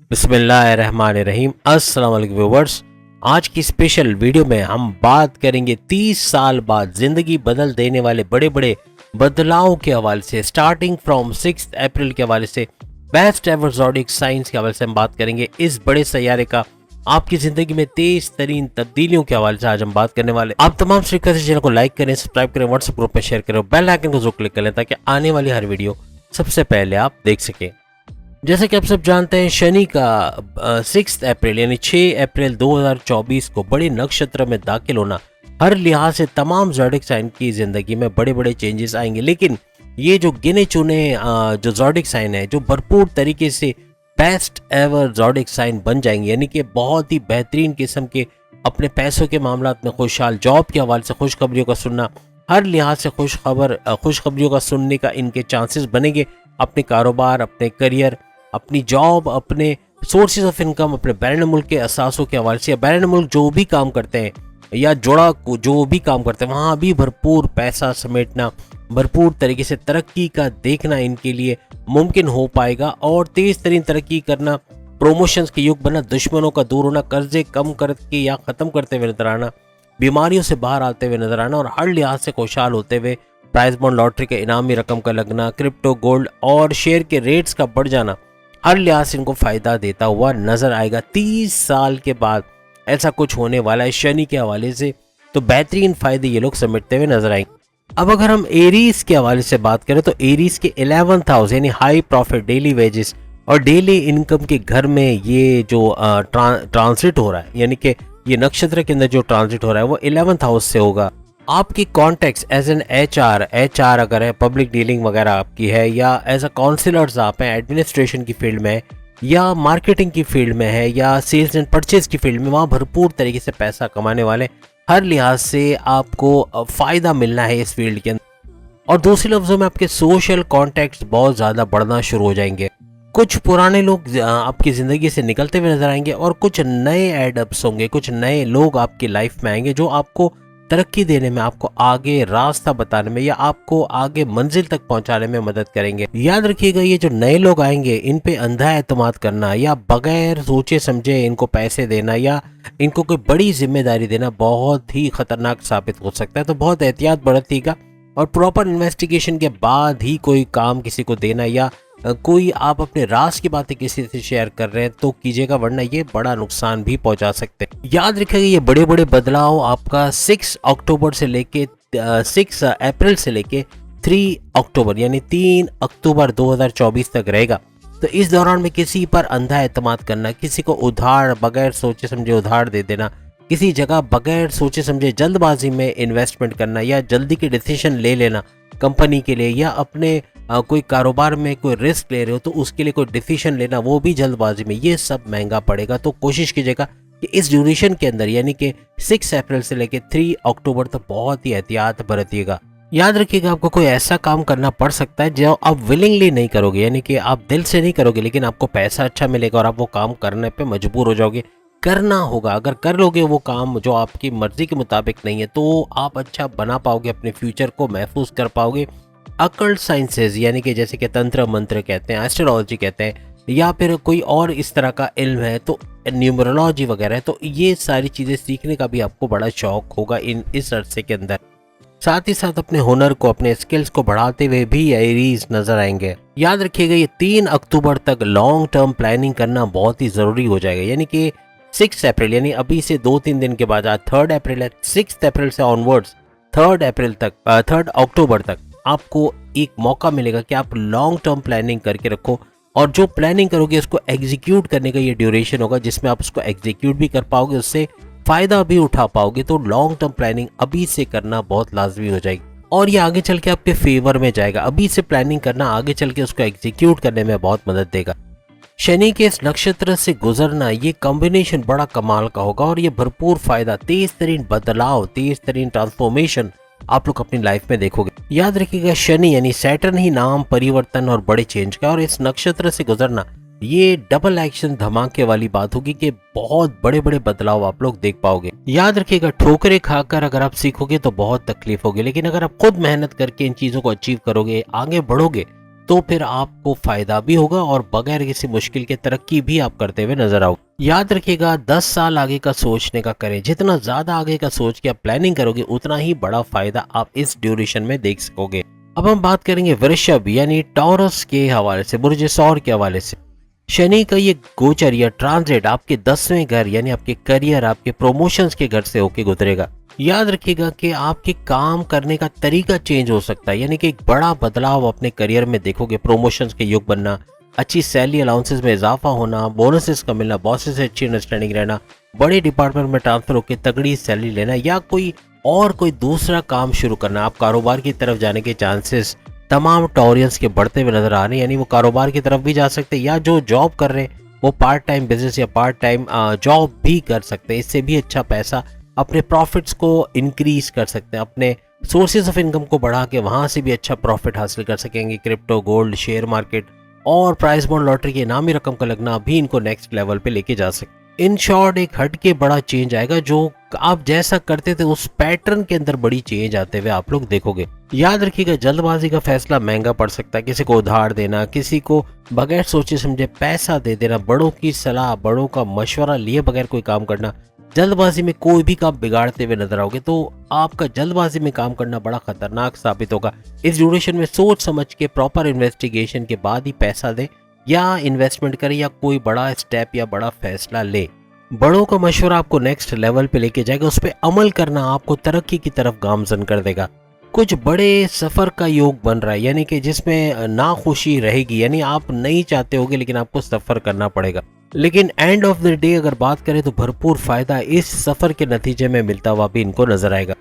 बिस्मिल्लाहिर्रहमानिर्रहीम। अस्सलाम वालेकुम व्यूअर्स। आज की स्पेशल वीडियो में हम बात करेंगे 30 साल बाद जिंदगी बदल देने वाले बड़े बड़े बदलाव के हवाले से, स्टार्टिंग फ्रॉम 6 अप्रैल के हवाले से, बेस्ट एवर ज़ोडिक साइंस के हवाले से हम बात करेंगे। इस बड़े सैयारे का आपकी जिंदगी में तेज तरीन तब्दीलियों के हवाले से आज हम बात करने वाले। आप तमाम तरीके से चैनल को लाइक करें, सब्सक्राइब करें, व्हाट्सएप ग्रुप में शेयर करें, बेल आइकन को जरूर क्लिक करें ताकि आने वाली हर वीडियो सबसे पहले आप देख सकें। जैसे कि आप सब जानते हैं, शनि का 6 अप्रैल यानी 6 अप्रैल 2024 को बड़े नक्षत्र में दाखिल होना हर लिहाज से तमाम ज़ोडिक साइन की ज़िंदगी में बड़े बड़े चेंजेस आएंगे। लेकिन ये जो गिने चुने जो ज़ोडिक साइन है, जो भरपूर तरीके से बेस्ट एवर ज़ोडिक साइन बन जाएंगे, यानी कि बहुत ही बेहतरीन किस्म के अपने पैसों के मामलात में खुशहाल, जॉब के हवाले से खुशखबरियों का सुनना, हर लिहाज से खुशखबरियों का सुनने का इनके चांसेस बनेंगे। अपने कारोबार, अपने करियर, अपनी जॉब, अपने सोर्सेज ऑफ इनकम, अपने बैरून मुल्क के असासों के हवाले से, या बैरून मुल्क जो भी काम करते हैं या जुड़ा जो भी काम करते हैं वहाँ भी भरपूर पैसा समेटना, भरपूर तरीके से तरक्की का देखना इनके लिए मुमकिन हो पाएगा। और तेज़ तरीन तरक्की करना, प्रोमोशंस के युग बना, दुश्मनों का दूर होना, कर्जे कम करके या ख़त्म करते हुए नजर आना, बीमारियों से बाहर आते हुए नजर आना और हर लिहाज से खुशहाल होते हुए, प्राइज बॉन्ड लॉटरी के इनामी रकम का लगना, क्रिप्टो, गोल्ड और शेयर के रेट्स का बढ़ जाना, हर लिहाज से इनको फायदा देता हुआ नजर आएगा। 30 साल के बाद ऐसा कुछ होने वाला है शनि के हवाले से, तो बेहतरीन फायदे ये लोग समेटते हुए नजर आएंगे। अब अगर हम एरीज के हवाले से बात करें तो एरीज के 11th हाउस यानी हाई प्रॉफिट, डेली वेजेस और डेली इनकम के घर में ये जो ट्रांसिट हो रहा है, यानी कि ये नक्षत्र के अंदर जो ट्रांसिट हो रहा है वो 11th हाउस से होगा। आपकी कॉन्टेक्ट्स एज एन एचआर अगर है, पब्लिक डीलिंग वगैरह आपकी है, या एज अ काउंसलर्स आप हैं, एडमिनिस्ट्रेशन की फील्ड में, या मार्केटिंग की फील्ड में है, या सेल्स एंड परचेज की फील्ड में, वहाँ भरपूर तरीके से पैसा कमाने वाले, हर लिहाज से आपको फ़ायदा मिलना है इस फील्ड के अंदर। और दूसरे लफ्ज़ों में आपके सोशल कॉन्टैक्ट्स बहुत ज़्यादा बढ़ना शुरू हो जाएंगे। कुछ पुराने लोग आपकी ज़िंदगी से निकलते हुए नजर आएंगे और कुछ नए एडअप्स होंगे, कुछ नए लोग आपकी लाइफ में आएंगे जो आपको तरक्की देने में, आपको आगे रास्ता बताने में या आपको आगे मंजिल तक पहुंचाने में मदद करेंगे। याद रखिएगा, ये जो नए लोग आएंगे इन पे अंधा एतमाद करना या बगैर सोचे समझे इनको पैसे देना या इनको कोई बड़ी जिम्मेदारी देना बहुत ही खतरनाक साबित हो सकता है। तो बहुत एहतियात बरतिएगा और प्रॉपर इन्वेस्टिगेशन के बाद ही कोई काम किसी को देना या कोई आप अपने राज की बातें किसी से शेयर कर रहे हैं तो कीजिएगा, वरना ये बड़ा नुकसान भी पहुंचा सकते हैं। याद रखिएगा, ये बड़े बड़े बदलाव आपका 6 अक्टूबर से लेके 6 अप्रैल से लेके 3 अक्टूबर यानी 3 अक्टूबर 2024 तक रहेगा। तो इस दौरान में किसी पर अंधा एतमाद करना, किसी को उधार बगैर सोचे समझे उधार दे देना, किसी जगह बगैर सोचे समझे जल्दबाजी में इन्वेस्टमेंट करना या जल्दी के डिसीजन ले लेना कंपनी के लिए, या अपने कोई कारोबार में कोई रिस्क ले रहे हो तो उसके लिए कोई डिसीजन लेना, वो भी जल्दबाजी में, ये सब महंगा पड़ेगा। तो कोशिश कीजिएगा कि इस ड्यूरेशन के अंदर यानी कि 6 अप्रैल से लेकर 3 अक्टूबर तक बहुत ही एहतियात बरतिएगा। याद रखिएगा, आपको कोई ऐसा काम करना पड़ सकता है जो आप विलिंगली नहीं करोगे, यानी कि आप दिल से नहीं करोगे, लेकिन आपको पैसा अच्छा मिलेगा और आप वो काम करने पे मजबूर हो जाओगे। करना होगा, अगर कर लोगे वो काम जो आपकी मर्जी के मुताबिक नहीं है तो आप अच्छा बना पाओगे, अपने फ्यूचर को महफूज कर पाओगे। अकल्ट साइंसेज यानी कि जैसे कि तंत्र मंत्र कहते हैं, एस्ट्रोलॉजी कहते हैं, या फिर कोई और इस तरह का इल्म है तो न्यूमरोलॉजी वगैरह है, तो ये सारी चीज़ें सीखने का भी आपको बड़ा शौक होगा इस अरसे के अंदर। साथ ही साथ अपने हुनर को, अपने स्किल्स को बढ़ाते हुए भी एरीज नजर आएंगे। याद रखिएगा, ये 3 अक्टूबर तक लॉन्ग टर्म प्लानिंग करना बहुत ही ज़रूरी हो जाएगा। यानी कि 6 अप्रैल यानी अभी से 2-3 दिन के बाद, आज 3 अप्रैल है, 6 अप्रैल से ऑनवर्ड्स 3 अप्रैल तक 3 अक्टूबर तक आपको एक मौका मिलेगा कि आप लॉन्ग टर्म प्लानिंग करके रखो, और जो प्लानिंग करोगे उसको एग्जीक्यूट करने का ये ड्यूरेशन होगा जिसमें आप उसको एग्जीक्यूट भी कर पाओगे, उससे फ़ायदा भी उठा पाओगे। तो लॉन्ग टर्म प्लानिंग अभी से करना बहुत लाजमी हो जाएगी और ये आगे चल के आपके फेवर में जाएगा। अभी से प्लानिंग करना आगे चल के उसको एग्जीक्यूट करने में बहुत मदद देगा। शनि के इस नक्षत्र से गुजरना, ये कॉम्बिनेशन बड़ा कमाल का होगा और ये भरपूर फायदा, तेज तरीन बदलाव, तेज तरीन ट्रांसफॉर्मेशन आप लोग अपनी लाइफ में देखोगे। याद रखिएगा, शनि यानी सैटर्न ही नाम परिवर्तन और बड़े चेंज का, और इस नक्षत्र से गुजरना ये डबल एक्शन धमाके वाली बात होगी कि बहुत बड़े बड़े बदलाव आप लोग देख पाओगे। याद रखिएगा, ठोकरें खाकर अगर आप सीखोगे तो बहुत तकलीफ होगी, लेकिन अगर आप खुद मेहनत करके इन चीजों को अचीव करोगे, आगे बढ़ोगे, तो फिर आपको फायदा भी होगा और बगैर किसी मुश्किल के तरक्की भी आप करते हुए नजर आओगे। याद रखिएगा 10 साल आगे का सोचने का करें, जितना ज्यादा आगे का सोच के आप प्लानिंग करोगे उतना ही बड़ा फायदा आप इस ड्यूरेशन में देख सकोगे। अब हम बात करेंगे वृषभ यानी टॉरस के हवाले से, बुर्ज सौर के हवाले से। शनि का ये गोचर या ट्रांजिट आपके 10वें घर यानी आपके करियर, आपके प्रमोशंस के घर से होके गुजरेगा। याद रखिएगा कि आपके काम करने का तरीका चेंज हो सकता है, यानी कि एक बड़ा बदलाव अपने करियर में देखोगे। प्रमोशंस के योग बनना, अच्छी सैलरी अलाउंसेस में इजाफा होना, बोनसेस का मिलना, बॉसेस से अच्छी अंडरस्टैंडिंग रहना, बड़े डिपार्टमेंट में ट्रांसफर होकर तगड़ी सैलरी लेना, या कोई दूसरा काम शुरू करना। आप कारोबार की तरफ जाने के चांसेस तमाम टॉरियंस के बढ़ते हुए नजर आ रहे हैं, यानी वो कारोबार की तरफ भी जा सकते हैं या जो जॉब कर रहे हैं वो पार्ट टाइम बिजनेस या पार्ट टाइम जॉब भी कर सकते हैं। इससे भी अच्छा पैसा, अपने प्रॉफिट्स को इंक्रीज कर सकते हैं, अपने सोर्सेज ऑफ इनकम को बढ़ा के वहां से भी अच्छा प्रॉफिट हासिल कर सकेंगे। क्रिप्टो, गोल्ड, शेयर मार्केट और प्राइज बॉन्ड लॉटरी की इनामी रकम का लगना भी इनको नेक्स्ट लेवल पे लेके जा सकते। इन शॉर्ट एक हट के बड़ा चेंज आएगा, जो आप जैसा करते थे उस पैटर्न के अंदर बड़ी चेंज आते हुए आप लोग देखोगे। याद रखिएगा जल्दबाजी का फैसला महंगा पड़ सकता है। किसी को उधार देना, किसी को बगैर सोचे समझे पैसा दे देना, बड़ों की सलाह, बड़ों का मशवरा लिए बगैर कोई काम करना, जल्दबाजी में कोई भी काम बिगाड़ते हुए नजर आओगे तो आपका जल्दबाजी में काम करना बड़ा खतरनाक साबित होगा। इस ड्यूरेशन में सोच समझ के प्रॉपर इन्वेस्टिगेशन के बाद ही पैसा दे या इन्वेस्टमेंट करे या कोई बड़ा स्टेप या बड़ा फैसला ले। बड़ों का मशवरा आपको नेक्स्ट लेवल पे लेके जाएगा, उस पर अमल करना आपको तरक्की की तरफ गामजन कर देगा। कुछ बड़े सफर का योग बन रहा है, यानी कि जिसमें नाखुशी रहेगी, यानी आप नहीं चाहते होगे लेकिन आपको सफर करना पड़ेगा। लेकिन एंड ऑफ द डे अगर बात करें तो भरपूर फायदा इस सफर के नतीजे में मिलता हुआ भी इनको नजर आएगा।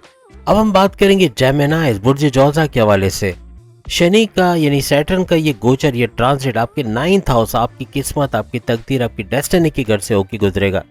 अब हम बात करेंगे जेमिनी बुर्ज जोजा के हवाले से। शनि का यानी सैटर्न का ये गोचर, ये ट्रांजिट आपके 9th हाउस, आपकी किस्मत, आपकी तकदीर, आपकी डेस्टिनी के घर से होकर गुजरेगा।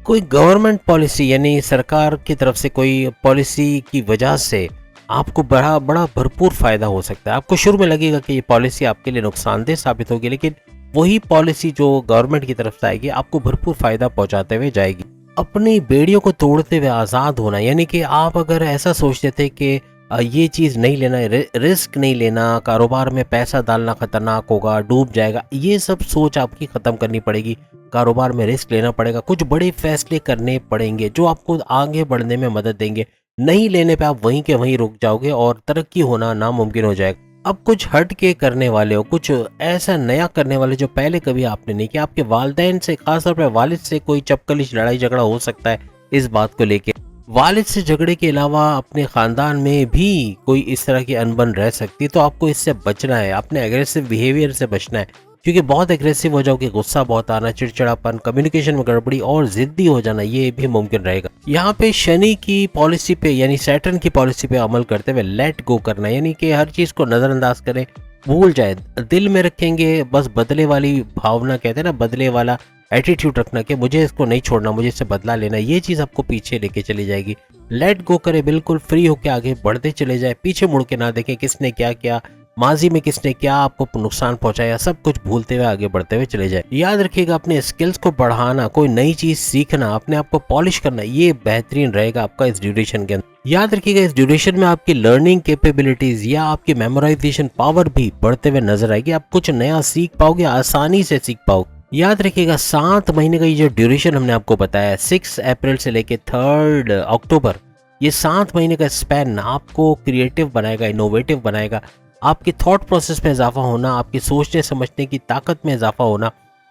कोई गवर्नमेंट पॉलिसी यानी सरकार की तरफ से कोई पॉलिसी की वजह से आपको बड़ा भरपूर फायदा हो सकता है। आपको शुरू में लगेगा कि ये पॉलिसी आपके लिए नुकसानदेह साबित होगी, लेकिन वही पॉलिसी जो गवर्नमेंट की तरफ से आएगी आपको भरपूर फायदा पहुंचाते हुए जाएगी। अपनी बेड़ियों को तोड़ते हुए आज़ाद होना, यानी कि आप अगर ऐसा सोचते थे कि ये चीज़ नहीं लेना, रिस्क नहीं लेना, कारोबार में पैसा डालना खतरनाक होगा, डूब जाएगा, ये सब सोच आपकी ख़त्म करनी पड़ेगी। कारोबार में रिस्क लेना पड़ेगा, कुछ बड़े फैसले करने पड़ेंगे जो आपको आगे बढ़ने में मदद देंगे। नहीं लेने पे आप वहीं के वहीं रुक जाओगे और तरक्की होना नामुमकिन हो जाएगा। अब कुछ हट के करने वाले हो, कुछ ऐसा नया करने वाले जो पहले कभी आपने नहीं किया। आपके वालिदैन से, खासतौर पर वालिद से कोई चपकलिश लड़ाई झगड़ा हो सकता है इस बात को लेके। वालिद से झगड़े के अलावा अपने खानदान में भी कोई इस तरह की अनबन रह सकती है, तो आपको इससे बचना है। अपने एग्रेसिव बिहेवियर से बचना है, क्योंकि बहुत एग्रेसिव हो जाओगे, गुस्सा बहुत आना, चिड़चिड़ापन, कम्युनिकेशन में गड़बड़ी और जिद्दी हो जाना, ये भी मुमकिन रहेगा। यहाँ पे शनि की पॉलिसी पे यानी सैटर्न की पॉलिसी पे अमल करते हुए लेट गो करना, यानी कि हर चीज को नजरअंदाज करें, भूल जाए, दिल में रखेंगे बस बदले वाली भावना, कहते हैं ना, बदले वाला एटीट्यूड रखना कि मुझे इसको नहीं छोड़ना, मुझे इससे बदला लेना, ये चीज आपको पीछे लेके चली जाएगी। लेट गो करे, बिल्कुल फ्री होके आगे बढ़ते चले जाए, पीछे मुड़ के ना देखें किसने क्या किया, माजी में किसने क्या आपको नुकसान पहुंचाया, सब कुछ भूलते हुए आगे बढ़ते हुए चले जाए। याद रखिएगा अपने स्किल्स को बढ़ाना, कोई नई चीज सीखना, अपने आप को पॉलिश करना, ये बेहतरीन रहेगा आपका इस ड्यूरेशन के अंदर। याद रखिएगा इस ड्यूरेशन में आपकी लर्निंग कैपेबिलिटीज या आपकी मेमोराइजेशन पावर भी बढ़ते हुए नजर आएगी। आप कुछ नया सीख पाओगे, आसानी से सीख पाओगे। याद रखिएगा 7 महीने का ये जो ड्यूरेशन हमने आपको बताया, 6 अप्रैल से लेके 3 अक्टूबर, ये 7 महीने का स्पैन आपको क्रिएटिव बनाएगा, इनोवेटिव बनाएगा। आपके थॉट प्रोसेस में इजाफा होना, आपकी सोचने समझने की ताकत में इजाफा होना,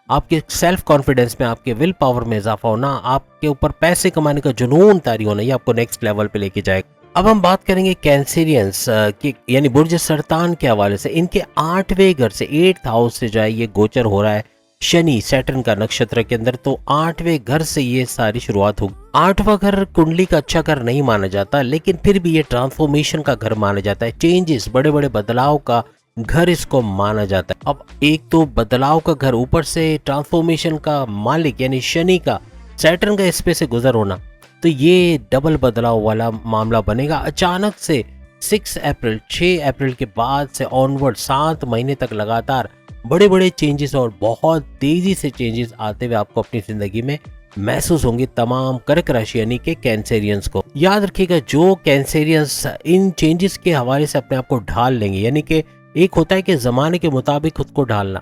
आपके सेल्फ कॉन्फिडेंस में, आपके विल पावर में इजाफा होना, आपके ऊपर पैसे कमाने का जुनून तारी होना, ये आपको नेक्स्ट लेवल पे लेके जाएगा। अब हम बात करेंगे कैंसेरियंस की यानी बुर्ज सरतान के हवाले से। इनके 8वें घर से, 8th हाउस से जो है ये गोचर हो रहा है शनि सैटर्न का नक्षत्र के अंदर, तो 8वें घर से ये सारी शुरुआत होगी। 8वां घर कुंडली का अच्छा घर नहीं माना जाता, लेकिन फिर भी ये ट्रांसफॉर्मेशन का घर माना जाता है, चेंजेस, बड़े बड़े बदलाव का घर इसको माना जाता है। अब एक तो बदलाव का घर, ऊपर से ट्रांसफॉर्मेशन का मालिक यानी शनि का, सैटर्न का इस पे से गुजर होना, तो ये डबल बदलाव वाला मामला बनेगा। अचानक से 6 अप्रैल के बाद से ऑनवर्ड 7 महीने तक लगातार बड़े बड़े चेंजेस और बहुत तेजी से चेंजेस आते हुए आपको अपनी जिंदगी में महसूस होंगे तमाम कर्क राशि यानी कि कैंसेरियंस को। याद रखिएगा जो कैंसेरियंस इन चेंजेस के हवाले से अपने आप को ढाल लेंगे, यानी कि एक होता है कि ज़माने के मुताबिक खुद को ढालना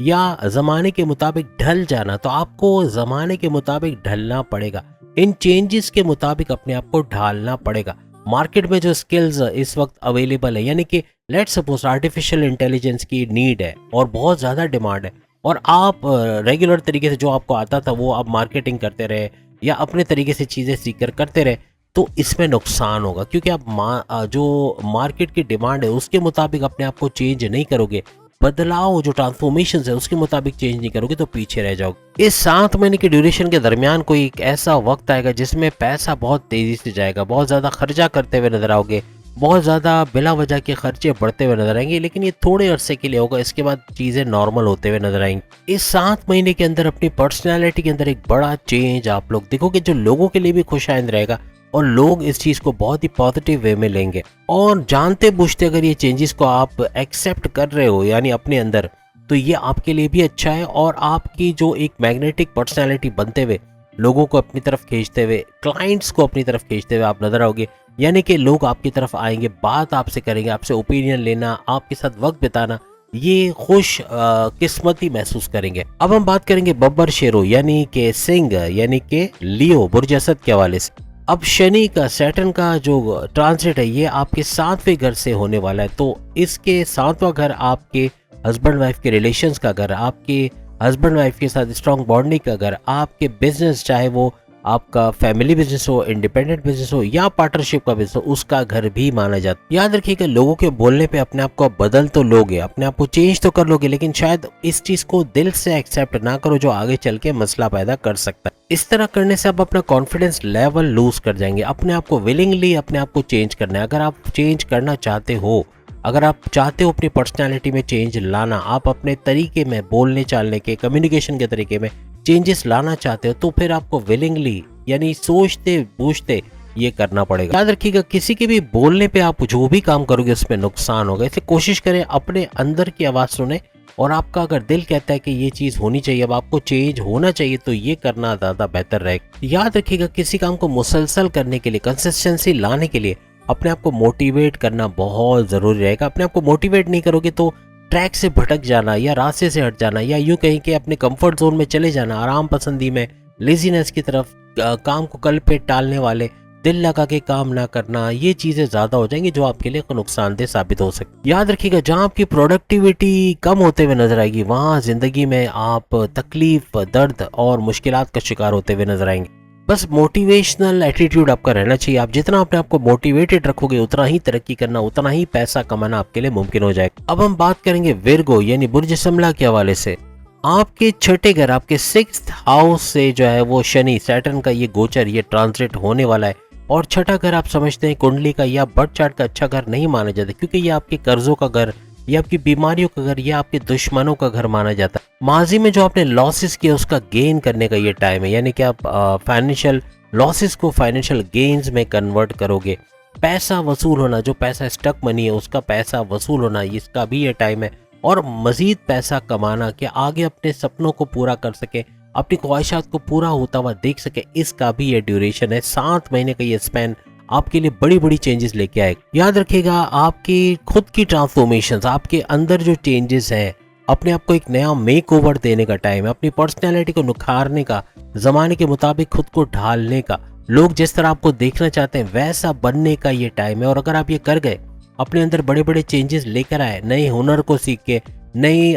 या ज़माने के मुताबिक ढल जाना। तो आपको ज़माने के मुताबिक ढलना पड़ेगा, इन चेंजेस के मुताबिक अपने आप को ढालना पड़ेगा। मार्केट में जो स्किल्स इस वक्त अवेलेबल है, यानी कि लेट्स सपोज आर्टिफिशियल इंटेलिजेंस की नीड है और बहुत ज़्यादा डिमांड है, और आप रेगुलर तरीके से जो आपको आता था वो आप मार्केटिंग करते रहे या अपने तरीके से चीज़ें सीख कर करते रहे, तो इसमें नुकसान होगा, क्योंकि आप जो मार्केट की डिमांड है उसके मुताबिक अपने आप को चेंज नहीं करोगे, बदलाव जो ट्रांसफॉर्मेशन है उसके मुताबिक चेंज नहीं करोगे, तो पीछे रह जाओगे। इस 7 महीने के ड्यूरेशन के दरमियान कोई एक ऐसा वक्त आएगा जिसमें पैसा बहुत तेजी से जाएगा, बहुत ज़्यादा खर्चा करते हुए नजर आओगे, बहुत ज़्यादा बिला वजह के खर्चे बढ़ते हुए नजर आएंगे, लेकिन ये थोड़े अरसे के लिए होगा, इसके बाद चीज़ें नॉर्मल होते हुए नजर आएंगी। इस 7 महीने के अंदर अपनी पर्सनैलिटी के अंदर एक बड़ा चेंज आप लोग देखोगे, जो लोगों के लिए भी खुशआइंद रहेगा और लोग इस चीज़ को बहुत ही पॉजिटिव वे में लेंगे। और जानते बूझते अगर ये चेंजेस को आप एक्सेप्ट कर रहे हो यानी अपने अंदर, तो ये आपके लिए भी अच्छा है, और आपकी जो एक मैग्नेटिक पर्सनैलिटी बनते हुए लोगों को अपनी तरफ खींचते हुए, क्लाइंट्स को अपनी तरफ खींचते हुए आप नजर आओगे, यानी कि लोग आपकी तरफ आएंगे, बात आपसे करेंगे, आपसे ओपिनियन लेना, आपके साथ वक्त बिताना, ये खुश किस्मती महसूस करेंगे। अब हम बात करेंगे बब्बर शेरो यानी कि सिंह यानी कि लियो बुर्ज असद के हवाले से। अब शनि का, सैटर्न का जो ट्रांजिट है ये आपके 7वें घर से होने वाला है, तो इसके 7वां घर आपके हस्बैंड वाइफ के रिलेशंस का घर, आपके हस्बैंड वाइफ के साथ स्ट्रॉन्ग बॉन्डिंग का घर, आपके बिजनेस, चाहे वो आपका फैमिली बिजनेस हो, इंडिपेंडेंट बिजनेस हो या पार्टनरशिप का बिजनेस हो, उसका घर भी माना जाता है। याद रखिएगा, लोगों के बोलने पे अपने आप को आप बदल तो लोगे, अपने आप को चेंज तो कर लोगे, लेकिन शायद इस चीज को दिल से एक्सेप्ट ना करो जो आगे चल के मसला पैदा कर सकता है। इस तरह करने से आप अपना कॉन्फिडेंस लेवल लूज कर जाएंगे। अपने आप को विलिंगली अपने आप को चेंज करना है। अगर आप चेंज करना चाहते हो, अगर आप चाहते हो अपनी पर्सनालिटी में चेंज लाना, आप अपने तरीके में, बोलने चालने के, कम्युनिकेशन के तरीके में चेंजेस लाना चाहते हो, तो फिर आपको विलिंगली यानी सोचते बूझते ये करना पड़ेगा। याद रखिएगा, किसी के भी बोलने पे आप जो भी काम करोगे उसमें नुकसान होगा। इसे कोशिश करें अपने अंदर की आवाज़ सुने, और आपका अगर दिल कहता है कि ये चीज़ होनी चाहिए, अब आपको चेंज होना चाहिए, तो ये करना ज़्यादा बेहतर रहेगा। याद रखिएगा, किसी काम को मुसलसल करने के लिए, कंसिस्टेंसी लाने के लिए अपने आप को मोटिवेट करना बहुत ज़रूरी रहेगा। अपने आप को मोटिवेट नहीं करोगे तो ट्रैक से भटक जाना या रास्ते से हट जाना, या यूँ कहीं कि अपने कंफर्ट जोन में चले जाना, आराम पसंदी में, लेजीनेस की तरफ, काम को कल पे टालने वाले, दिल लगा के काम ना करना, ये चीज़ें ज़्यादा हो जाएंगी जो आपके लिए नुकसानदेह साबित हो सकती। याद रखिएगा, जहाँ आपकी प्रोडक्टिविटी कम होते हुए नजर आएगी, वहाँ ज़िंदगी में आप तकलीफ, दर्द और मुश्किलात का शिकार होते हुए नजर आएंगे। बस मोटिवेशनल एटीट्यूड आपका रहना चाहिए। आप जितना अपने आप को मोटिवेटेड रखोगे, उतना ही तरक्की करना, उतना ही पैसा कमाना आपके लिए मुमकिन हो जाएगा। अब हम बात करेंगे विर्गो यानी बुर्ज समला के हवाले से। आपके छठे घर, आपके 6th हाउस से जो है वो शनि, सैटर्न का ये गोचर, ये ट्रांजिट होने वाला है। और छठा घर आप समझते हैं कुंडली का या बर्थ चार्ट का अच्छा घर नहीं माना जाता, क्योंकि ये आपके कर्जों का घर, ये आपकी बीमारियों का घर, ये आपके दुश्मनों का घर माना जाता है। माजी में जो आपने लॉसेस किए उसका गेन करने का ये टाइम है, यानी कि आप फाइनेंशियल लॉसेस को फाइनेंशियल गेन्स में कन्वर्ट करोगे। पैसा वसूल होना, जो पैसा स्टक मनी है उसका पैसा वसूल होना, इसका भी ये टाइम है। और मजीद पैसा कमाना कि आगे अपने सपनों को पूरा कर सके, अपनी ख्वाहिशात को पूरा होता हुआ देख सके, इसका भी ये ड्यूरेशन है। 7 महीने का ये स्पैन आपके लिए बड़ी बड़ी चेंजेस लेके आएगा। याद रखिएगा, आपकी खुद की ट्रांसफॉर्मेशंस, आपके अंदर जो चेंजेस हैं, अपने आप को एक नया मेक ओवर देने का टाइम है, अपनी पर्सनैलिटी को निखारने का, ज़माने के मुताबिक खुद को ढालने का, लोग जिस तरह आपको देखना चाहते हैं वैसा बनने का ये टाइम है। और अगर आप ये कर गए, अपने अंदर बड़े बड़े चेंजेस लेकर आए, नए हुनर को सीख के, नई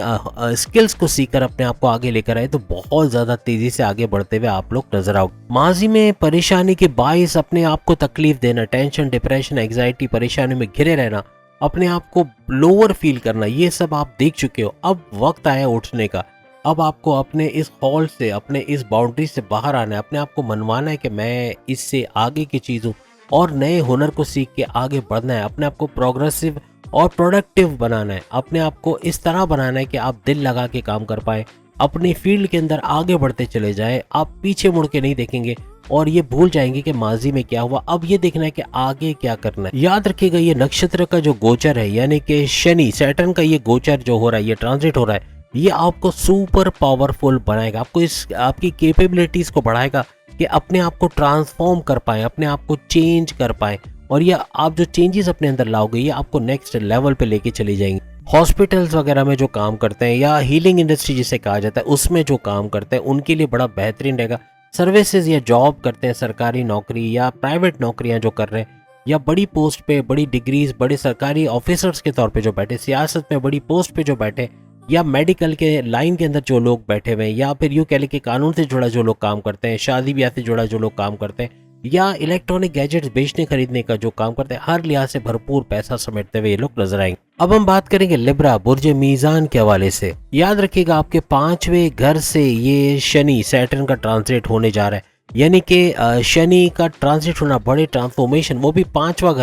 स्किल्स को सीखकर अपने आप को आगे लेकर आए, तो बहुत ज़्यादा तेज़ी से आगे बढ़ते हुए आप लोग नजर आओ। माजी में परेशानी के बायस अपने आप को तकलीफ देना, टेंशन, डिप्रेशन, एंग्जाइटी, परेशानी में घिरे रहना, अपने आप को लोअर फील करना, ये सब आप देख चुके हो। अब वक्त आया उठने का। अब आपको अपने इस हॉल से, अपने इस बाउंड्री से बाहर आना है, अपने आप को मनवाना है कि मैं इससे आगे की चीज़ हूँ, और नए हुनर को सीख के आगे बढ़ना है। अपने आप को प्रोग्रेसिव और प्रोडक्टिव बनाना है। अपने आप को इस तरह बनाना है कि आप दिल लगा के काम कर पाए, अपनी फील्ड के अंदर आगे बढ़ते चले जाए। आप पीछे मुड़ के नहीं देखेंगे और ये भूल जाएंगे कि माजी में क्या हुआ, अब ये देखना है कि आगे क्या करना है। याद रखिएगा, ये नक्षत्र का जो गोचर है, यानी कि शनि, सैटर्न का ये गोचर जो हो रहा है, ये ट्रांजिट हो रहा है, ये आपको सुपर पावरफुल बनाएगा। आपको इस आपकी कैपेबिलिटीज को बढ़ाएगा कि अपने आप को ट्रांसफॉर्म कर पाए, अपने आप को चेंज कर पाए, और ये आप जो चेंजेस अपने अंदर लाओगे, ये आपको नेक्स्ट लेवल पे लेके चली जाएंगे। हॉस्पिटल्स वगैरह में जो काम करते हैं या हीलिंग इंडस्ट्री जिसे कहा जाता है उसमें जो काम करते हैं उनके लिए बड़ा बेहतरीन रहेगा। सर्विसेज या जॉब करते हैं, सरकारी नौकरी या प्राइवेट नौकरियां जो कर रहे हैं या बड़ी पोस्ट पे, बड़ी डिग्रीज, बड़े सरकारी ऑफिसर्स के तौर पे जो बैठे, सियासत में बड़ी पोस्ट पे जो बैठे, या मेडिकल के लाइन के अंदर जो लोग बैठे हुए हैं, या फिर यूँ कह लें कि कानून से जुड़ा जो लोग काम करते हैं, शादी ब्याह से जुड़ा जो लोग काम करते हैं, या इलेक्ट्रॉनिक गैजेट्स बेचने खरीदने का जो काम करते हैं, हर लिहाज से भरपूर पैसा समेटते हुए ये लोग नजर आएंगे। अब हम बात करेंगे लिब्रा बुर्ज मीजान के हवाले से। याद रखिएगा आपके 5वें घर से ये शनि सैटर्न का ट्रांसलेट होने जा रहा है, यानी कि शनि का ट्रांसलेट होना, बड़े ट्रांसफॉर्मेशन, वो भी 5वां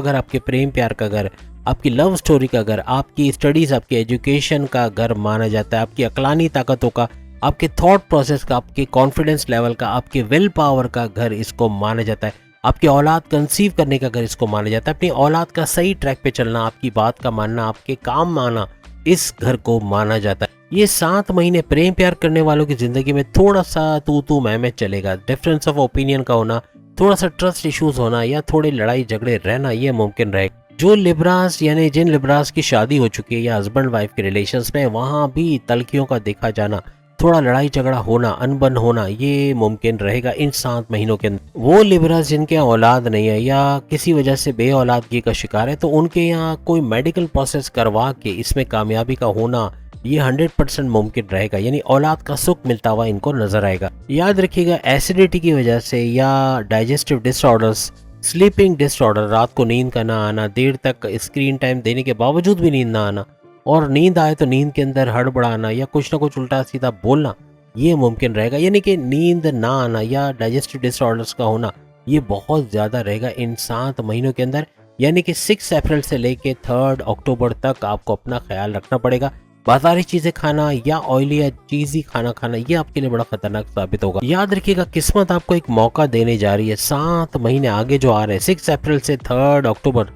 घर आपके प्रेम प्यार का घर, आपकी लव स्टोरी का घर, आपकी स्टडीज, आपकी एजुकेशन का घर माना जाता है, आपकी अकलानी ताकतों का, आपके थॉट प्रोसेस का, आपके कॉन्फिडेंस लेवल का, आपके विल पावर का घर इसको माना जाता है, आपकी औलाद कंसीव करने का घर इसको माना जाता है, अपनी औलाद का सही ट्रैक पे चलना, आपकी बात का मानना, आपके काम माना, इस घर को माना जाता है। ये 7 महीने प्रेम प्यार करने वालों की जिंदगी में थोड़ा सा तू मैं चलेगा, डिफरेंस ऑफ ओपिनियन का होना, थोड़ा सा ट्रस्ट इश्यूज होना या थोड़े लड़ाई झगड़े रहना ये मुमकिन रहेगा। जो लिब्रास यानी जिन लिब्रास की शादी हो चुकी है या हस्बैंड वाइफ के रिलेशंस में, वहाँ भी तलखियों का देखा जाना, थोड़ा लड़ाई झगड़ा होना, अनबन होना ये मुमकिन रहेगा इन 7 महीनों के अंदर। वो लिब्रास जिनके यहाँ औलाद नहीं है या किसी वजह से बे औलादगी का शिकार है, तो उनके यहाँ कोई मेडिकल प्रोसेस करवा के इसमें कामयाबी का होना ये 100% मुमकिन रहेगा, यानी औलाद का सुख मिलता हुआ इनको नजर आएगा। याद रखिएगा एसिडिटी की वजह से या डाइजेस्टिव डिसऑर्डर्स, स्लीपिंग डिसऑर्डर, रात को नींद का ना आना, देर तक स्क्रीन टाइम देने के बावजूद भी नींद ना आना, और नींद आए तो नींद के अंदर हड़बड़ाना या कुछ ना कुछ उल्टा सीधा बोलना ये मुमकिन रहेगा, यानी कि नींद ना आना या डाइजेस्टिव डिसऑर्डर्स का होना ये बहुत ज़्यादा रहेगा इन 7 महीनों के अंदर। यानी कि 6 अप्रैल से लेके 3 अक्टूबर तक आपको अपना ख्याल रखना पड़ेगा। बाजारी चीज़ें खाना या ऑयली या चीज़ी खाना ये आपके लिए बड़ा खतरनाक साबित होगा। याद रखिएगा किस्मत आपको एक मौका देने जा रही है। 7 महीने आगे जो आ रहे हैं, 6 अप्रैल से 3 अक्टूबर,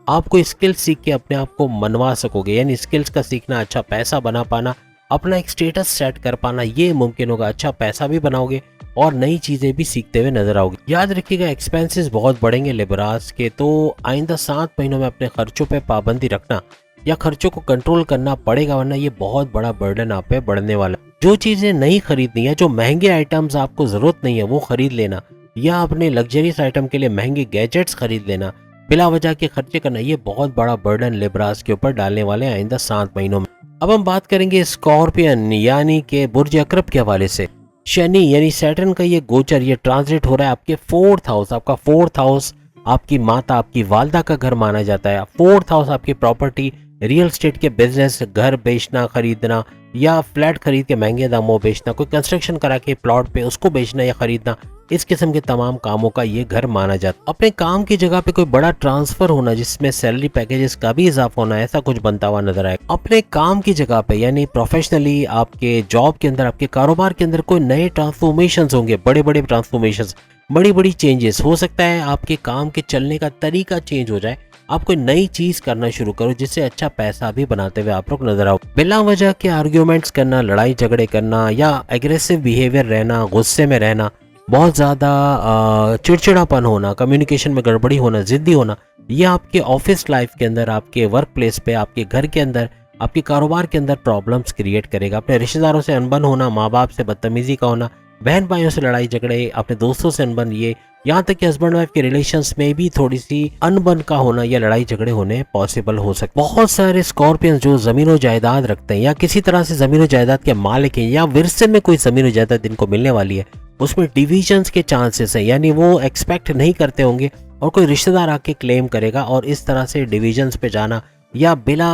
आप कोई स्किल सीख के अपने आप को मनवा सकोगे, यानी स्किल्स का सीखना, अच्छा पैसा बना पाना, अपना एक स्टेटस सेट कर पाना ये मुमकिन होगा। अच्छा पैसा भी बनाओगे और नई चीज़ें भी सीखते हुए नजर आओगे। याद रखिएगा एक्सपेंसेस बहुत बढ़ेंगे लिब्रास के, तो आइंदा 7 महीनों में अपने खर्चों पे पाबंदी रखना या खर्चों को कंट्रोल करना पड़ेगा, वरना ये बहुत बड़ा बर्डन आप पे बढ़ने वाला है। जो चीज़ें नहीं खरीदनी है, जो महंगे आइटम्स आपको ज़रूरत नहीं है वो खरीद लेना, या अपने लग्जरियस आइटम के लिए महंगे गैजेट्स खरीद लेना, बिला वजह के खर्चे करना, ये बहुत बड़ा बर्डन लिब्रास के ऊपर डालने वाले हैं आइंदा 7 महीनों में। अब हम बात करेंगे स्कॉर्पियन यानी कि बुर्ज अकरब के हवाले से। शनि यानी सैटर्न का ये गोचर, ये ट्रांजिट हो रहा है आपके 4th हाउस। आपका 4th हाउस आपकी माता, आपकी वालदा का घर माना जाता है। 4th हाउस आपकी प्रॉपर्टी, रियल स्टेट के बिजनेस, घर बेचना खरीदना या फ्लैट खरीद के महंगे दामों बेचना, कोई कंस्ट्रक्शन करा के प्लॉट पे उसको बेचना या खरीदना, इस किस्म के तमाम कामों का ये घर माना जाता है। अपने काम की जगह पे कोई बड़ा ट्रांसफर होना जिसमें सैलरी पैकेजेस का भी इजाफा होना, ऐसा कुछ बनता हुआ नजर आए। अपने काम की जगह पे यानी प्रोफेशनली आपके जॉब के अंदर, आपके कारोबार के अंदर कोई नए ट्रांसफॉर्मेशन होंगे, बड़े बड़े ट्रांसफॉर्मेशन, बड़ी बड़ी चेंजेस हो सकता है। आपके काम के चलने का तरीका चेंज हो जाए, आप कोई नई चीज करना शुरू करो जिससे अच्छा पैसा भी बनाते हुए आप लोग नजर आओ। बिना वजह के आर्ग्यूमेंट्स करना, लड़ाई झगड़े करना या एग्रेसिव बिहेवियर रहना, गुस्से में रहना, बहुत ज़्यादा चिड़चिड़ापन होना, कम्युनिकेशन में गड़बड़ी होना, जिद्दी होना, ये आपके ऑफिस लाइफ के अंदर, आपके वर्क प्लेस पे, आपके घर के अंदर, आपके कारोबार के अंदर प्रॉब्लम्स क्रिएट करेगा। अपने रिश्तेदारों से अनबन होना, माँ बाप से बदतमीजी का होना, बहन भाइयों से लड़ाई झगड़े, अपने दोस्तों से अनबन, ये यहाँ तक कि हस्बैंड वाइफ के रिलेशंस में भी थोड़ी सी अनबन का होना या लड़ाई झगड़े होने पॉसिबल हो सकते। बहुत सारे स्कॉर्पियन जो जमीन और जायदाद रखते हैं या किसी तरह से जमीन और जायदाद के मालिक हैं या विरसे में कोई जमीन और जायदाद इनको मिलने वाली है, उसमें डिविजन्स के चांसेस हैं, यानी वो एक्सपेक्ट नहीं करते होंगे और कोई रिश्तेदार आके क्लेम करेगा और इस तरह से डिविजन्स पे जाना या बिला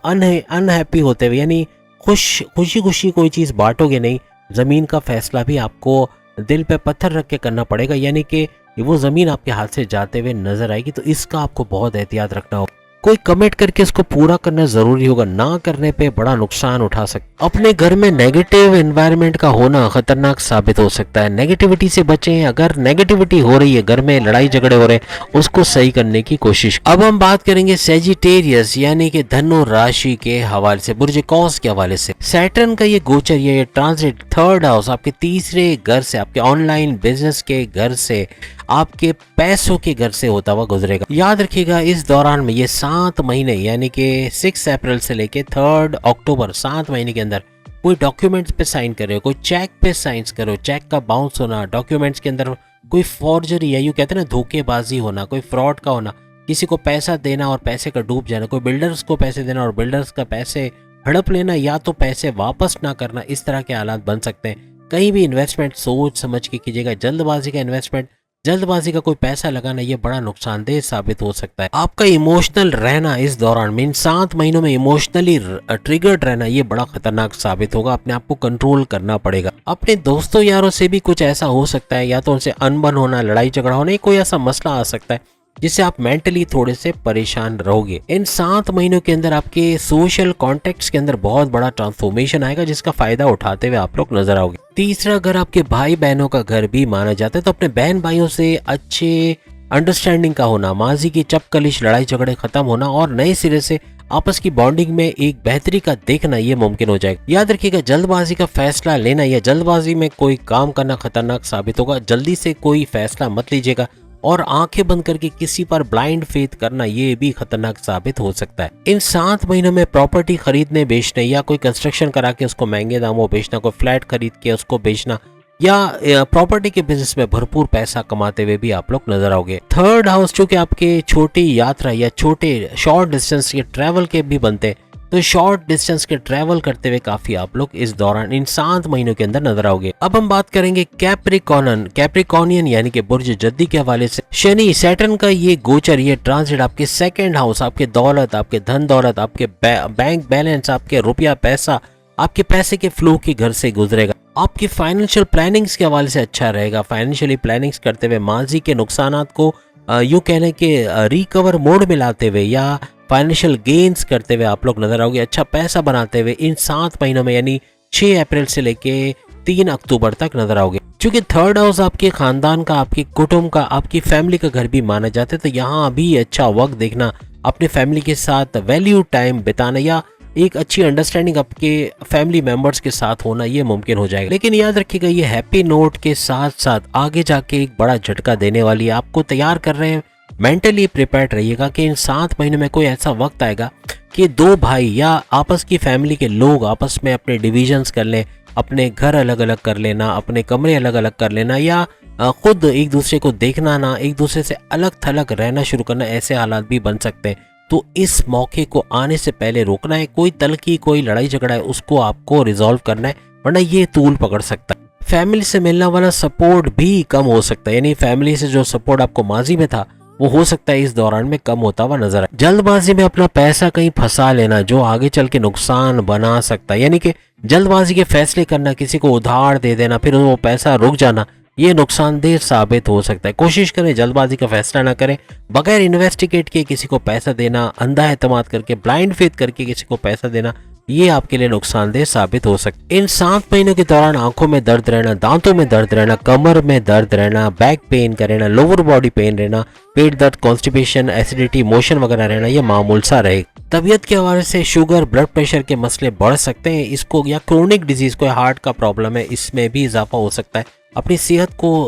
अनहैप्पी होते हुए, यानी खुशी खुशी कोई चीज़ बांटोगे नहीं, ज़मीन का फैसला भी आपको दिल पे पत्थर रख के करना पड़ेगा, यानी कि वो ज़मीन आपके हाथ से जाते हुए नजर आएगी, तो इसका आपको बहुत एहतियात रखना होगा। कोई कमिट करके इसको पूरा करना जरूरी होगा, ना करने पे बड़ा नुकसान उठा सकते। अपने घर में नेगेटिव एनवायरनमेंट का होना खतरनाक साबित हो सकता है। नेगेटिविटी से बचें। अगर नेगेटिविटी हो रही है, घर में लड़ाई झगड़े हो रहे हैं, उसको सही करने की कोशिश। अब हम बात करेंगे सेजिटेरियस यानी कि धनु राशि के हवाले से, बुर्ज कौस के हवाले से। सैटर्न का ये गोचर, ये ट्रांजिट 3rd हाउस आपके 3रे घर से, आपके ऑनलाइन बिजनेस के घर से, आपके पैसों के घर से होता हुआ गुजरेगा। याद रखिएगा इस दौरान में ये 7 महीने यानी कि 6 अप्रैल से लेके 3 अक्टूबर 7 महीने के अंदर कोई डॉक्यूमेंट्स पे साइन कर रहे हो, कोई चेक पे साइन कर रहे हो, चेक का बाउंस होना, डॉक्यूमेंट्स के अंदर कोई फॉर्जरी या यूँ कहते हैं ना धोखेबाजी होना, कोई फ्रॉड का होना, किसी को पैसा देना और पैसे का डूब जाना, कोई बिल्डर्स को पैसे देना और बिल्डर्स का पैसे हड़प लेना या तो पैसे वापस ना करना, इस तरह के हालात बन सकते हैं। कहीं भी इन्वेस्टमेंट सोच समझ के कीजिएगा। जल्दबाजी का इन्वेस्टमेंट, जल्दबाजी का कोई पैसा लगाना ये बड़ा नुकसानदेह साबित हो सकता है। आपका इमोशनल रहना इस दौरान मीन 7 महीनों में इमोशनली ट्रिगर्ड रहना ये बड़ा खतरनाक साबित होगा। अपने आप को कंट्रोल करना पड़ेगा। अपने दोस्तों यारों से भी कुछ ऐसा हो सकता है, या तो उनसे अनबन होना, लड़ाई झगड़ा होना, कोई ऐसा मसला आ सकता है जिससे आप मेंटली थोड़े से परेशान रहोगे। इन 7 महीनों के अंदर आपके सोशल कॉन्टेक्ट्स के अंदर बहुत बड़ा ट्रांसफॉर्मेशन आएगा जिसका फायदा उठाते हुए आप लोग नजर आओगे। तीसरा, अगर आपके भाई बहनों का घर भी माना जाता है तो अपने बहन भाइयों से अच्छे अंडरस्टैंडिंग का होना, माजी की चपकलिश लड़ाई झगड़े खत्म होना और नए सिरे से आपस की बॉन्डिंग में एक बेहतरी का देखना ये मुमकिन हो जाएगा। याद रखिएगा, जल्दबाजी का फैसला लेना या जल्दबाजी में कोई काम करना खतरनाक साबित होगा। जल्दी से कोई फैसला मत लीजिएगा और आंखें बंद करके किसी पर ब्लाइंड फेथ करना ये भी खतरनाक साबित हो सकता है। इन 7 महीनों में प्रॉपर्टी खरीदने बेचने या कोई कंस्ट्रक्शन करा के उसको महंगे दामों बेचना, कोई फ्लैट खरीद के उसको बेचना या प्रॉपर्टी के बिजनेस में भरपूर पैसा कमाते हुए भी आप लोग नजर आओगे। थर्ड हाउस चूंकि आपके छोटी यात्रा या छोटे शॉर्ट डिस्टेंस के ट्रैवल के भी बनते हैं, तो शॉर्ट डिस्टेंस के ट्रैवल करते हुए काफी आप लोग इस दौरान इन 7 महीनों के अंदर नजर आओगे। अब हम बात करेंगे कैप्रिकॉनियन यानी कि बुर्ज जद्दी के हवाले से। शनि सैटर्न का ये गोचर, ये ट्रांजिट आपके सेकंड हाउस, आपके दौलत, आपके धन दौलत, आपके बैंक बैलेंस, आपके रुपया पैसा, आपके पैसे के फ्लो के घर से गुजरेगा। आपकी फाइनेंशियल प्लानिंग्स के हवाले से अच्छा रहेगा। फाइनेंशियली प्लानिंग्स करते हुए माजी के नुकसानात को यूं कहने के रिकवर मोड में लाते हुए या फाइनेंशियल गेन्स करते हुए आप लोग नजर आओगे। अच्छा पैसा बनाते हुए इन 7 महीनों में यानी 6 अप्रैल से लेके 3 अक्टूबर तक नजर आओगे। क्योंकि थर्ड हाउस आपके खानदान का, आपके कुटुंब का, आपकी फैमिली का घर भी माना जाता है, तो यहाँ भी अच्छा वक्त देखना, अपने फैमिली के साथ वैल्यू टाइम बिताना या एक अच्छी अंडरस्टैंडिंग आपके फैमिली मेंबर्स के साथ होना ये मुमकिन हो जाएगा। लेकिन याद रखिएगा, ये हैप्पी नोट के साथ साथ आगे जाके एक बड़ा झटका देने वाली है। आपको तैयार कर रहे हैं, मेंटली प्रिपेयर्ड रहिएगा कि इन 7 महीनों में कोई ऐसा वक्त आएगा कि 2 भाई या आपस की फैमिली के लोग आपस में अपने डिविजन्स कर लें, अपने घर अलग अलग कर लेना, अपने कमरे अलग अलग कर लेना या खुद एक दूसरे को देखना ना, एक दूसरे से अलग थलग रहना शुरू करना, ऐसे हालात भी बन सकते हैं। तो इस मौके को आने से पहले रोकना है। कोई तलखी, कोई लड़ाई झगड़ा है उसको आपको रिजॉल्व करना है, वरना ये तूल पकड़ सकता है। फैमिली से मिलने वाला सपोर्ट भी कम हो सकता है, यानी फैमिली से जो सपोर्ट आपको माजी में था वो हो सकता है इस दौरान में कम होता हुआ नजर आए। जल्दबाजी में अपना पैसा कहीं फंसा लेना जो आगे चल के नुकसान बना सकता है, यानी कि जल्दबाजी के फैसले करना, किसी को उधार दे देना, फिर वो पैसा रुक जाना, ये नुकसानदेह साबित हो सकता है। कोशिश करें जल्दबाजी का फैसला ना करें, बगैर इन्वेस्टिगेट किए किसी को पैसा देना, अंधा एतमाद करके, ब्लाइंड फेथ करके किसी को पैसा देना, ये आपके लिए नुकसानदेह साबित हो सकता है। इन 7 महीनों के दौरान आंखों में दर्द रहना, दांतों में दर्द रहना, कमर में दर्द रहना, बैक पेन का रहना, लोअर बॉडी पेन रहना, पेट दर्द, कॉन्स्टिपेशन, एसिडिटी, मोशन वगैरह रहना, ये मामूल सा रहेगा। तबीयत के हवाले से शुगर, ब्लड प्रेशर के मसले बढ़ सकते हैं, इसको या क्रोनिक डिजीज, कोई हार्ट का प्रॉब्लम है, इसमें भी इजाफा हो सकता है। अपनी सेहत को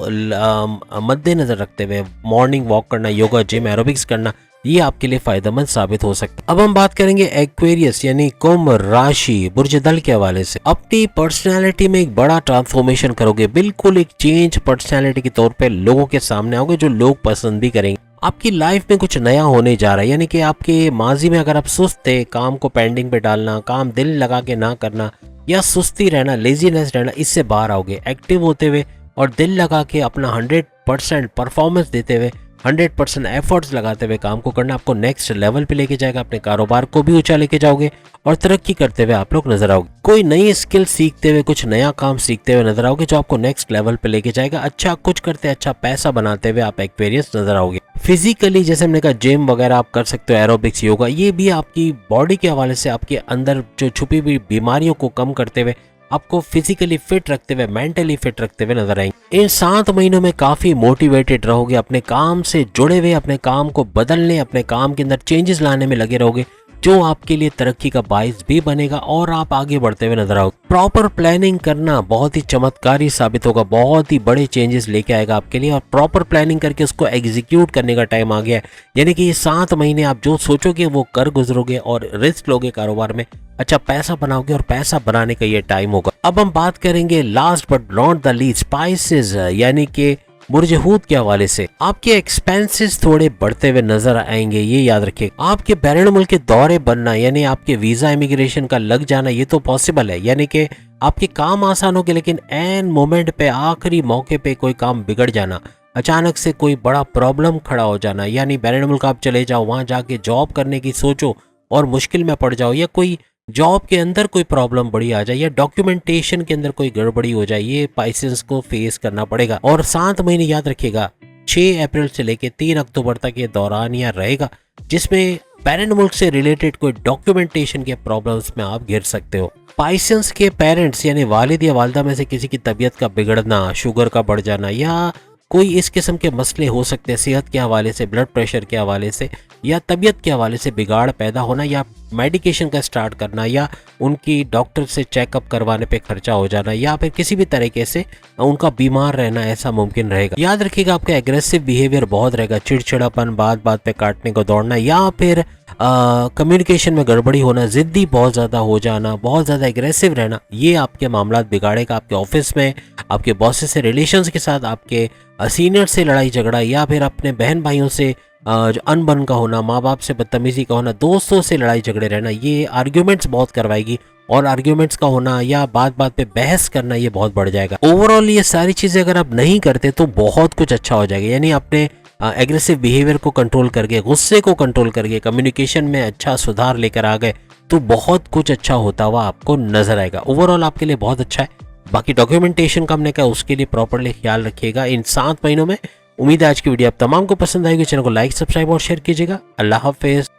मद्देनजर रखते हुए मॉर्निंग वॉक करना, योगा, जिम, एरोबिक्स करना, ये आपके लिए फायदेमंद साबित हो सकता है। अब हम बात करेंगे एक्वेरियस यानी कुंभ राशि बुर्ज दल के हवाले से। अपनी पर्सनालिटी में एक बड़ा ट्रांसफॉर्मेशन करोगे, बिल्कुल एक चेंज पर्सनालिटी के तौर पे लोगों के सामने आओगे जो लोग पसंद भी करेंगे। आपकी लाइफ में कुछ नया होने जा रहा है, यानी कि आपके माजी में अगर आप सुस्त थे, काम को पेंडिंग पे डालना, काम दिल लगा के ना करना या सुस्ती रहना, लेजीनेस रहना, इससे बाहर आओगे। एक्टिव होते हुए और दिल लगा के अपना 100% परफॉर्मेंस देते हुए, 100% एफर्ट्स लगाते हुए काम को करना आपको नेक्स्ट लेवल पे लेके जाएगा। अपने कारोबार को भी ऊंचा लेके जाओगे और तरक्की करते हुए आप लोग नजर आओगे। कोई नई स्किल सीखते हुए, कुछ नया काम सीखते हुए नजर आओगे जो आपको नेक्स्ट लेवल पे लेके जाएगा। अच्छा कुछ करते, अच्छा पैसा बनाते हुए आप एक्वेरियस नजर आओगे। फिजिकली जैसे हमने कहा, जिम वगैरह आप कर सकते हो, एरोबिक्स, योगा, ये भी आपकी बॉडी के हवाले से आपके अंदर जो छुपी हुई बीमारियों को कम करते हुए आपको फिजिकली फिट रखते हुए, मेंटली फिट रखते हुए नजर आएंगे। इन 7 महीनों में काफी मोटिवेटेड रहोगे, अपने काम से जुड़े हुए, अपने काम को बदलने, अपने काम के अंदर चेंजेस लाने में लगे रहोगे। जो आपके लिए तरक्की का बाइस भी बनेगा और आप आगे बढ़ते हुए नजर आओगे। प्रॉपर प्लानिंग करना बहुत ही चमत्कारी साबित होगा, बहुत ही बड़े चेंजेस लेके आएगा आपके लिए, और प्रॉपर प्लानिंग करके उसको एग्जीक्यूट करने का टाइम आ गया है। यानी कि ये 7 महीने आप जो सोचोगे वो कर गुजरोगे और रिस्क लोगे कारोबार में, अच्छा पैसा बनाओगे और पैसा बनाने का ये टाइम होगा। अब हम बात करेंगे last but not the least spices यानी कि बुर्ज हूत के हवाले से। आपके एक्सपेंसेस थोड़े बढ़ते हुए नजर आएंगे, ये याद रखिए। आपके बैरून मुल्क के दौरे बनना यानी आपके वीजा इमिग्रेशन का लग जाना ये तो पॉसिबल है, यानी कि आपके काम आसान हो गए, लेकिन एन मोमेंट पे आखिरी मौके पे कोई काम बिगड़ जाना, अचानक से कोई बड़ा प्रॉब्लम खड़ा हो जाना, यानी बैरून मुल्क आप चले जाओ, वहां जाके जॉब करने की सोचो और मुश्किल में पड़ जाओ, या कोई जॉब के अंदर कोई प्रॉब्लम बड़ी आ जाए, या डॉक्यूमेंटेशन के अंदर कोई गड़बड़ी हो जाए, ये पाइसेंस को फेस करना पड़ेगा। और 7 महीने याद रखिएगा, 6 अप्रैल से लेके 3 अक्टूबर तक ये दौरान यह रहेगा, जिसमें बैरून मुल्क से रिलेटेड कोई डॉक्यूमेंटेशन के प्रॉब्लम्स में आप घिर सकते हो। पाइसेंस के पेरेंट्स यानी वालिद या वालदा में से किसी की तबीयत का बिगड़ना, शुगर का बढ़ जाना, या कोई इस किस्म के मसले हो सकते हैं सेहत के हवाले से, ब्लड प्रेशर के हवाले से या तबीयत के हवाले से बिगाड़ पैदा होना, या मेडिकेशन का स्टार्ट करना, या उनकी डॉक्टर से चेकअप करवाने पे खर्चा हो जाना, या फिर किसी भी तरीके से उनका बीमार रहना, ऐसा मुमकिन रहेगा। याद रखिएगा आपका एग्रेसिव बिहेवियर बहुत रहेगा, चिड़चिड़ापन, बात बात पे काटने को दौड़ना, या फिर कम्युनिकेशन में गड़बड़ी होना, जिद्दी बहुत ज़्यादा हो जाना, बहुत ज़्यादा एग्रेसिव रहना, ये आपके मामलात बिगाड़ेगा। आपके ऑफिस में, आपके बॉसेस से रिलेशंस के साथ, आपके सीनियर से लड़ाई झगड़ा, या फिर अपने बहन भाइयों से अनबन का होना, माँ बाप से बदतमीजी का होना, दोस्तों से लड़ाई झगड़े रहना, ये आर्ग्यूमेंट्स बहुत करवाएगी, और आर्ग्यूमेंट्स का होना या बात बात पे बहस करना ये बहुत बढ़ जाएगा। ओवरऑल ये सारी चीज़ें अगर आप नहीं करते तो बहुत कुछ अच्छा हो जाएगा, यानी अपने एग्रेसिव बिहेवियर को कंट्रोल करके, गुस्से को कंट्रोल करके, कम्युनिकेशन में अच्छा सुधार लेकर आ गए तो बहुत कुछ अच्छा होता हुआ आपको नजर आएगा। ओवरऑल आपके लिए बहुत अच्छा है। बाकी डॉक्यूमेंटेशन का हमने कहा उसके लिए प्रॉपरली ख्याल रखिएगा इन 7 महीनों में। उम्मीद है आज की वीडियो आप तमाम को पसंद आएगी। चैनल को लाइक, सब्सक्राइब और शेयर कीजिएगा। अल्लाह हाफिज।